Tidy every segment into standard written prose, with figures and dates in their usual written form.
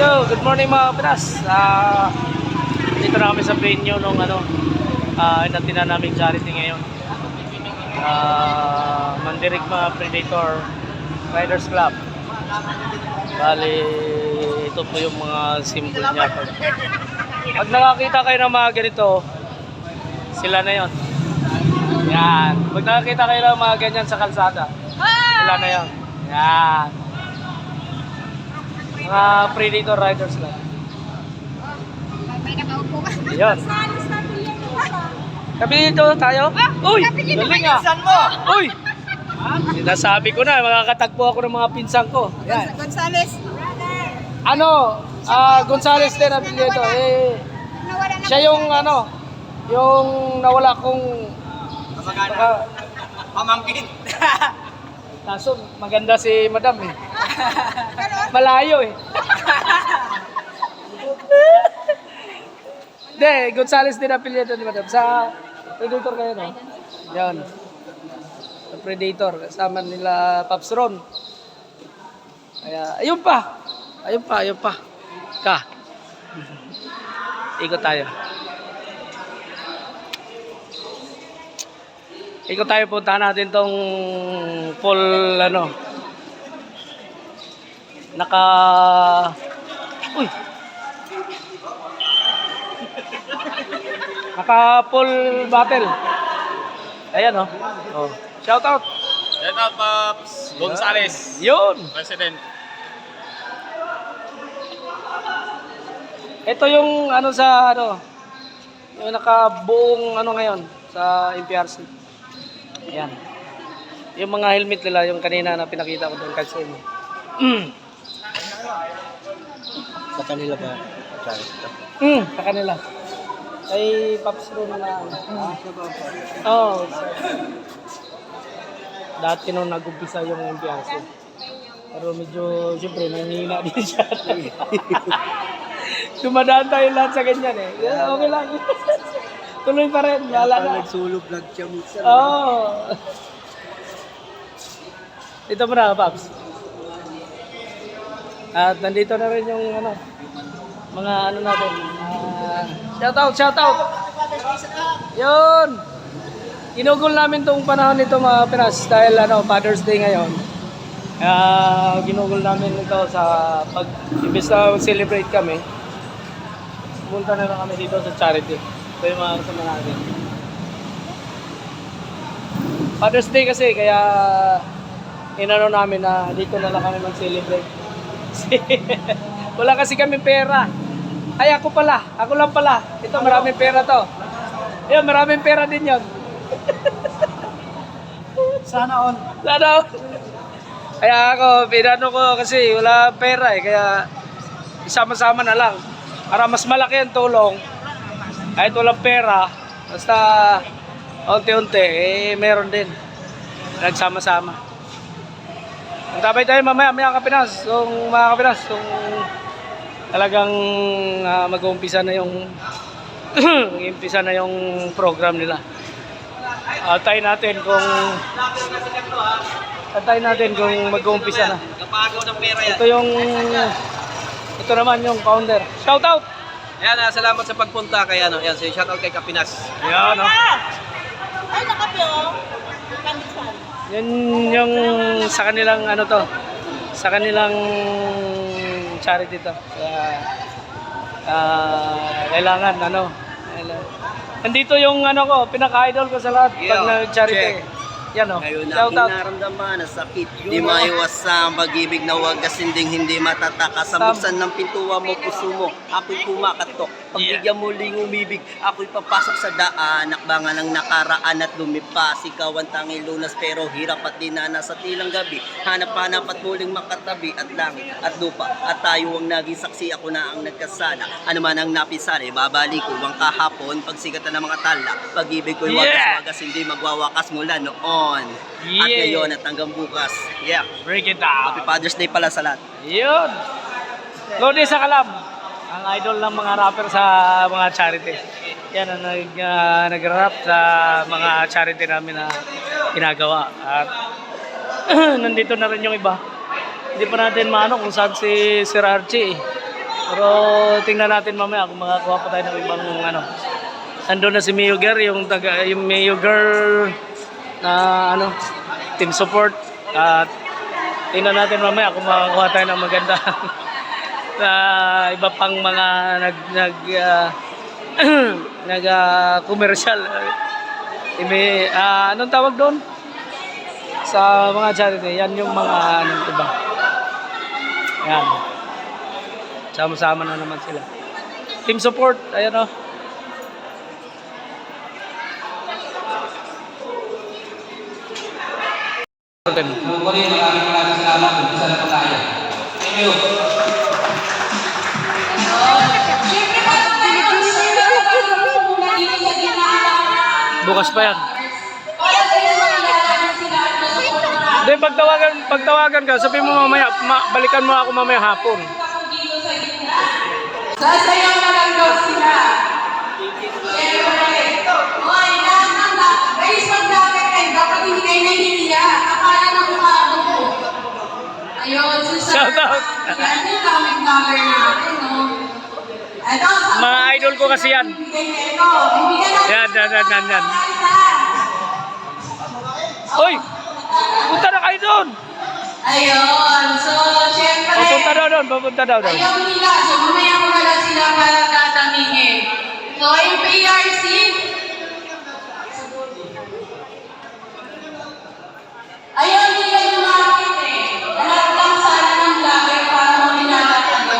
Yo, good morning mga Pinas. Dito na kami sa venue nung inatina naming charity ngayon. Mandirigma Predator Riders Club. Bali, ito po yung mga symbol niya. Pag nakakita kayo ng mga ganito, sila na yon. Yan. Pag nakakita kayo ng mga ganyan sa kalsada, sila na yon. Yan. Mga Predator Riders lang. Ayun. Kabili dito tayo? Uy! Galing ah! Uy! Sinasabi ko na, makakatagpo ako ng mga pinsan ko. Yan. Gonzales. Gonzales din ang dito. Siya yung yung nawala kong Pamangkin. kaso maganda si Madam eh. Malayo eh. Hindi, Gonzales din ang apelyido ni Madam. Sa Predator kayo, no? Yan. Sa Predator. Kasama nila Pops Ron. Kaya, ayun pa. Ka. Ikot tayo. Puntahan natin tong full naka full battle. Ayan oh. Shout out. Shout out, Pops Gonzales. Yun. President. Ito yung yung nakabuong ngayon sa MPRC. Ayan. Yung mga helmet nila, yung kanina na pinakita ko doon kasi. Sa kanila ba? Sa kanila. Ay Pops Ron na dati nung nag-umpisa yung MPRC. Pero medyo, siyempre, nanghihina din siya. Dumadaan tayo lahat sa ganyan eh. Yeah, okay lang. Tuloy pa rin. Wala na. Nag-solo vlog siya minsan. Ito mo na, Pops. At nandito na rin yung mga natin. Shout out. Yun. Ginugol namin tong panahon nito mga Pinas dahil Father's Day ngayon. Ginugol namin ito sa imbes na celebrate kami. Pumunta na lang kami dito sa charity. Ito yung mga kasama natin. Father's Day kasi kaya namin na dito na lang kami mag-celebrate. Wala kasi kami pera. Ay ako lang pala. Ito maraming pera to. Ayun, maraming pera din yon. Sana all. Kaya ako, pinano ko kasi wala pera eh. Kaya isama-sama na lang. Para mas malaki ang tulong. Kahit walang pera, basta unti-unti, meron din. Nagsama-sama. Magtabay tayo mamaya mga Kapinas. Kung talagang mag-uumpisa na yung program nila. Antayin natin kung mag-uumpisa na. Ito naman yung founder. Shout out. Ayan, salamat sa pagpunta kay shout out kay Kapinas. Ayan, Ay, nakape oh. Yan yung sa kanilang sa kanilang charity to. Kailangan nandito yung pinaka-idol ko sa lahat pag nag-charity. Yan Ngayon shout aking out. naramdaman na sakit. Di maiwasan pag-ibig na wagas, hindi matataka. Sa buksan ng pintuan mo, puso mo, ako'y kumakatok. Pagbigyan muling umibig, ako'y papasok sa daan. Nakbangan ng nakaraan at lumipas. Ikaw ang tanging lunas pero hirap at dinana sa tilang gabi. Hanap-hanap at muling makatabi at langit at lupa. At tayo ang naging saksi, ako na ang nagkasala. Ano man ang napisan, babalik ko ang kahapon. Pagsigatan ng mga tala, pag-ibig ko'y wagas, hindi magwawakas mula noon. At ngayon at hanggang bukas. Yeah. Break it down. Happy Father's Day pala sa lahat. Yun. Lodi sa Kalam. Ang idol ng mga rapper sa mga charity. Yan ang nag-rap sa mga charity namin na ginagawa. At nandito na rin yung iba. Hindi pa natin maano kung saan si Sir Archie. Pero tingnan natin mamaya kung makakuha pa tayo ng ibang ano. Nandun na si Mayor, yung Mayor na ano, team support. At tingnan natin mamaya kung makakuha tayo ng maganda na iba pang mga commercial. Anong tawag doon? Sa mga charity, yan yung mga anong iba. Yan. Sama-sama na naman sila. Team support, ayan o. Bukas pa yan. Hindi, pagtawagan ka, sabihin mo mamaya, balikan mo ako mamaya hapon. Sasayaw na lang daw sila. Hoy, guys, mag-vlogger kayo. Dapat hindi kayo nahihiya. Akala na mukha mo. Ayun, Shout out. Yan yung tamang vlogger natin, no? Ito, Mga idol ko kasi yan. Yan. Hoy! Punta na kayo doon! Ayun, so, syempre. Papunta daw doon. Ayaw nila, so mamaya ko na lang sila tatanungin. So, yung PRC, ayaw nila yung market eh. Lahat lang sana ng vlogger para maminatan mo.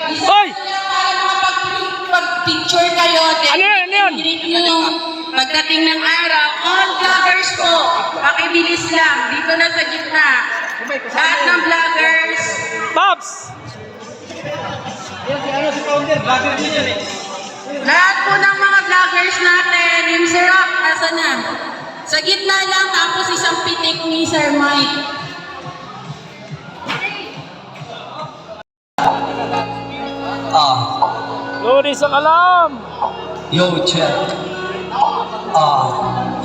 Hoy! Para makapag-picture kayo. Ano yun? Pagdating ng araw, all vloggers po, pakibilis lang, dito na sa gitna. Lahat ng vloggers, Pops! lahat po ng mga vloggers natin, yung Sir Rock, asa na? Sa gitna lang, tapos isang pitik ni Sir Mike. Lodi sa kalam! Yo, check.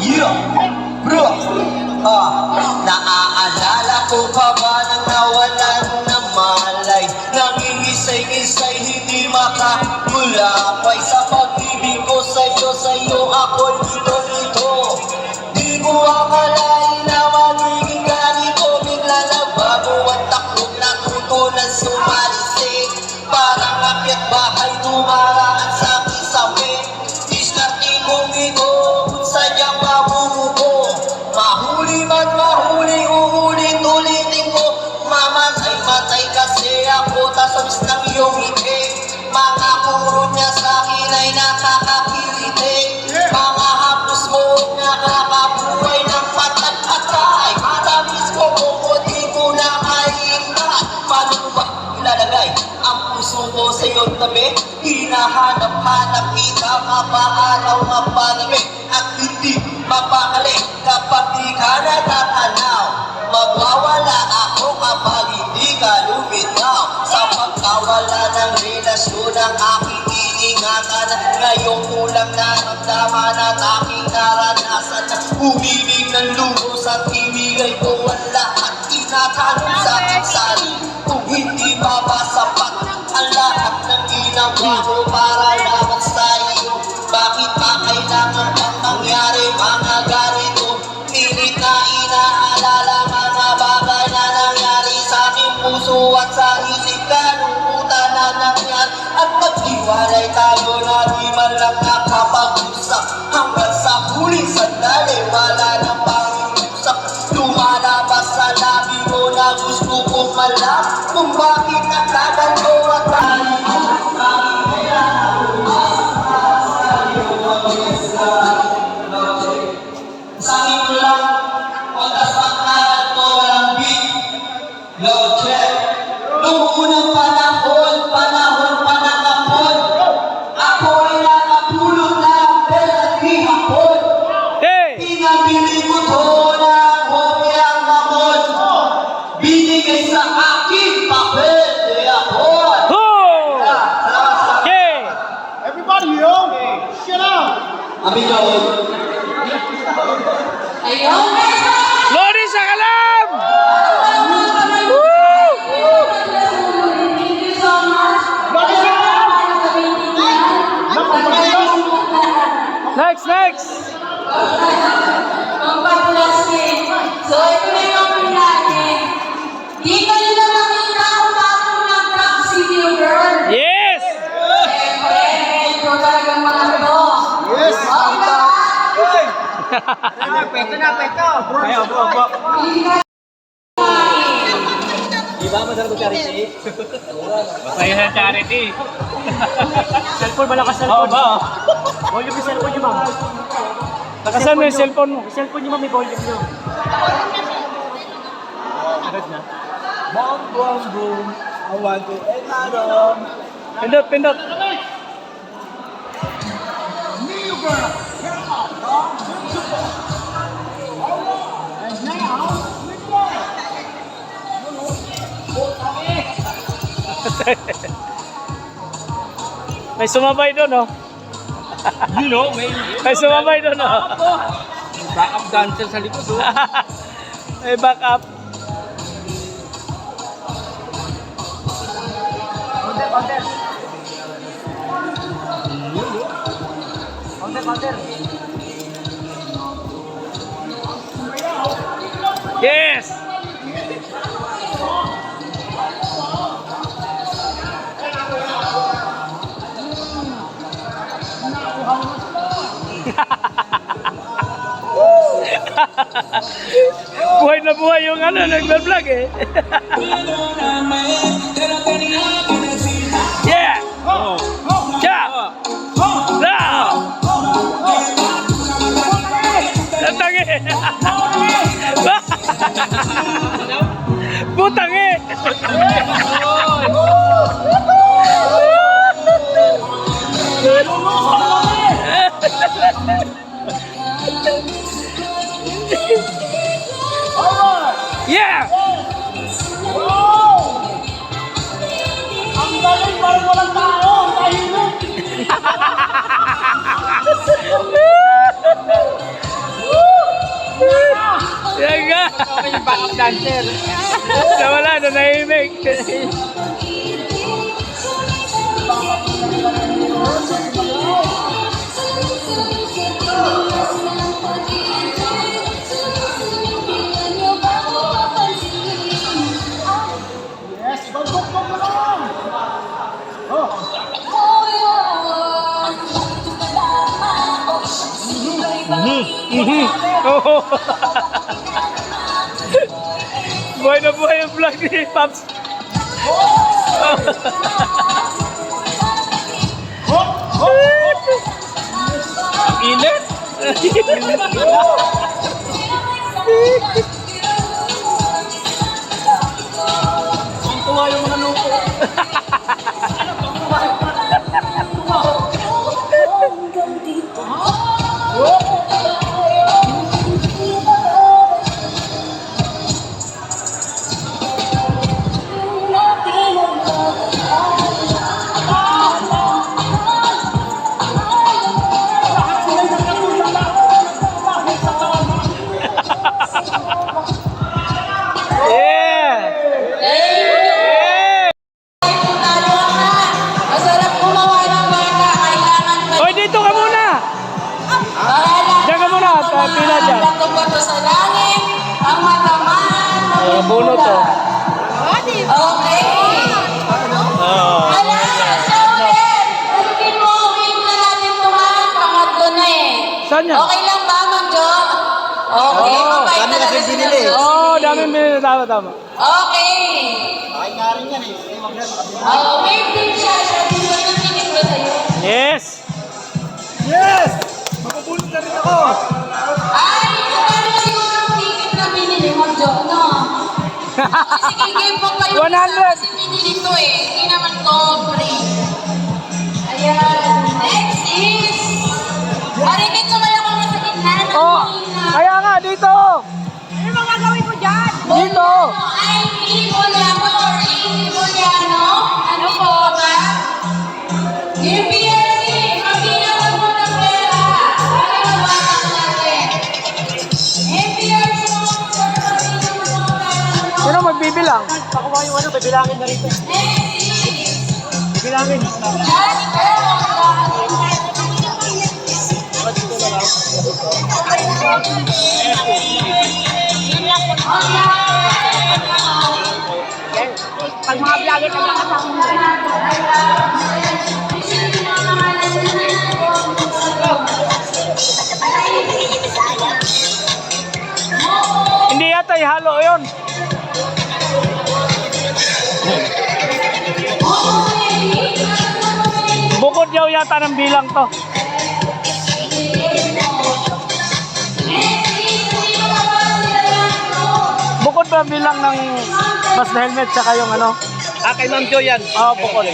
Yeah, bro. Naaalala ko pa ba nang nawalan ng malay? Nangingisay-isay, hindi makamulapay sa pag-ibig ko sa'yo ako'y dito. Di ko akalain na magiging ganito. Bigla nagbago ang takbo na tuto ng sumalisi. Parang akyat bahay tumaraan sa kisame. Diskarte kong ito, sadyang mabubuko. Mahuli man mahuli, uulit-ulitin ko. Mamatay-matay kasi ako, tasabs ng iyong ngiti. Mga puro niya sa'kin ay nakakakiliti. Mga hapos mo nakakabuhay ng patat-atay. Matamis ko kung di ko na maiingat. Paano mo ba ilalagay ang puso ko sa'yo tabi? Hinahanap-hanap kita, mapaalaw, mapanamig at hindi mapakali kapag di ka natatanaw. Magwawala ako kapag hindi ka lumitaw. Sa pagkawala ng relasyon ang aking iningatan. Ngayong kulang na naramdaman at aking naranasan. Umibig ng lubos at ibigay ko ang lahat. Tinatanong sa aking sarili kung hindi pa ba sapat ang lahat ng ginawa ko para lamang sa iyo. Bakit pa kailangan pang mangyari mga ganito? Pilit na inaalala mga bagay na nangyari sa aking puso at sa isip. Kalungkutan na nangyari at maghiwalay tayo na di man lang nakapag-usap. Hanggang sa huling sandali wala nang pang-usap. Lumalabas sa labi mo na gusto kong malaman kung bakit nagkaganto at Sangin ko lang, pagkas pagkakat ko walang beat. Yo, check. Noong unang panahon pa ng hapon, ako ay nakapulot ng pera at di hapon. Hey! Pinabili ko to ng hopyang mamon. Binigay sa akin papel de hapon. Ho! Hey! Everybody, yo! Shut up! Amigo, Ayun, guys! Lodi sa kalam! Thank you Pwesto na, pwesto. Ayaw, bro. Diba masarap charity? Masaya sa charity. Cellphone, malakas cellphone. Oo ba? Volume yung cellphone niyo, ma'am. Nakasan mo yung cellphone mo? Yung cellphone niyo, ma'am, may volume niyo. Agad na. Boom, boom, boom. I want to end my room. Pindot, pindot. May sumabay doon, oh. You know, May sumabay doon, oh. backup dancer sa likod. Oh. May back up. Yes! Buhay na buhay yung ano, nag-vlog eh. Yeah! Yeah! Now! Tangi! Putang eh! Yeah! Ang galing, parang walang tao. Ang tahimik. Yan nga! Yung backup dancer. Nawala na nahimik. Yes, bangkok na lang. Oo. Buhay na buhay yung vlog ni Pops. Init. Tuwa yung mga lupo. Yeah! Yeah! Masarap gumawa ng bata, kailangan Hoy, dito ka muna! Diyan ka muna, pila dyan. bato sa langit, ang matamaan. Bunot to. Okay. Ala, siya ulit. Ulitin mo, ulit na natin tumaan. Pangatlo na eh. Saan yan? Okay lang ba, Ma'am Jo? Okay, mabait na lang si Ma'am Jo. Oo, dami binili. Tama, tama. Okay. Ay, nga rin yan eh. Wait din siya. Siya din mo yung tinig ko sa'yo. Yes! Yes! Mapupulot na rin ako. Ay, paano siguro ang ticket na binili mo, Jo, no? Sige, game po kayo. 100. Kasi binili ko eh. Hindi naman ko free. Ayan. Next is... Marikit naman ako sa gitna. Oh, kaya nga, dito! Ano mga gagawin ko dyan? Dito! Ay, Iboliano or Iboliano? Ano po ba? GPLC, magkinawan mo ng pera. Para mabatak natin. GPLC, magkinawan mo ng pera. Sino magbibilang? Pakuha yung ano, bibilangin na rito. Next is... Bibilangin. Just Pag mga vlogger ka lang kasama mo. Ay, yata ihalo yun. Bukod daw yata ng bilang to. Bukod ba bilang ng mas na helmet tsaka yung ano? Ah, kay Ma'am Joy yan. Oo, bukod.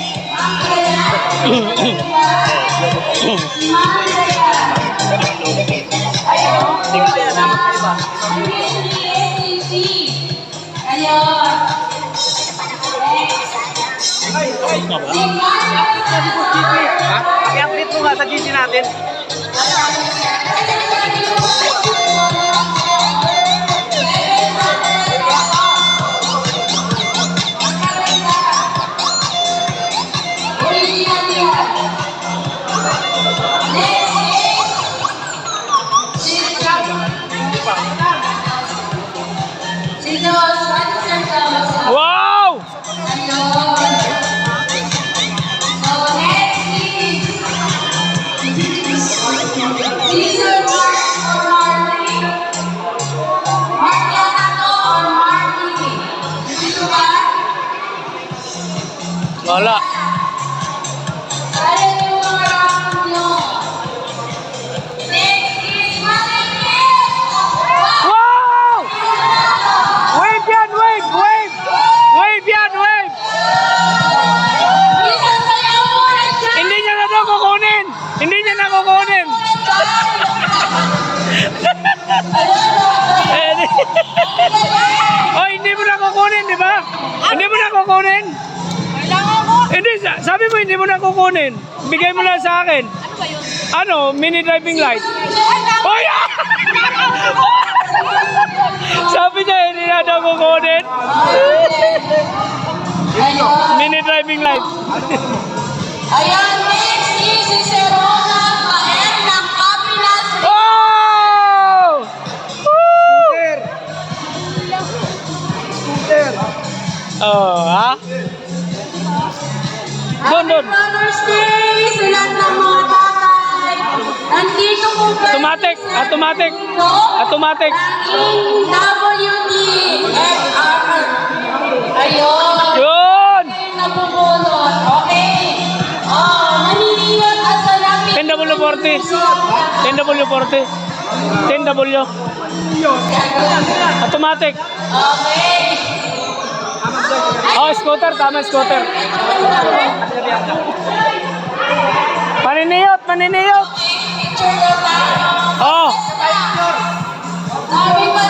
Ha? I-update mo nga sa GC natin. Wow! Wala. Wow! Wave yan, wave, wave! Wave yan, wave! Hindi niya na daw kukunin! Hindi niya na kukunin! Oh, hindi mo na kukunin, di ba? Hindi mo na kukunin? Hindi, sabi mo hindi mo na kukunin. Bigay mo lang sa akin. Ano ba yun? Ano? Mini driving light. Oh, yeah! Sabi niya hindi na daw kukunin. Mini driving light. Ayan, next is si Sir Ronald Maher ng Kapinas. Oh! Scooter. Scooter. Oh, ha? Doon. Mother's Day sa lahat ng mga tatay. Nandito po Automatic, automatic, automatic. ang WTFR. Ayun. Yun! Napupulot. Okay. Maniniyot at salamin. 10W40. 10W40. 10W. Automatic. Okay. Oh, scooter. Tama, scooter. Maniniyot, maniniyot. Picture na tayo. Oh. Sabi pa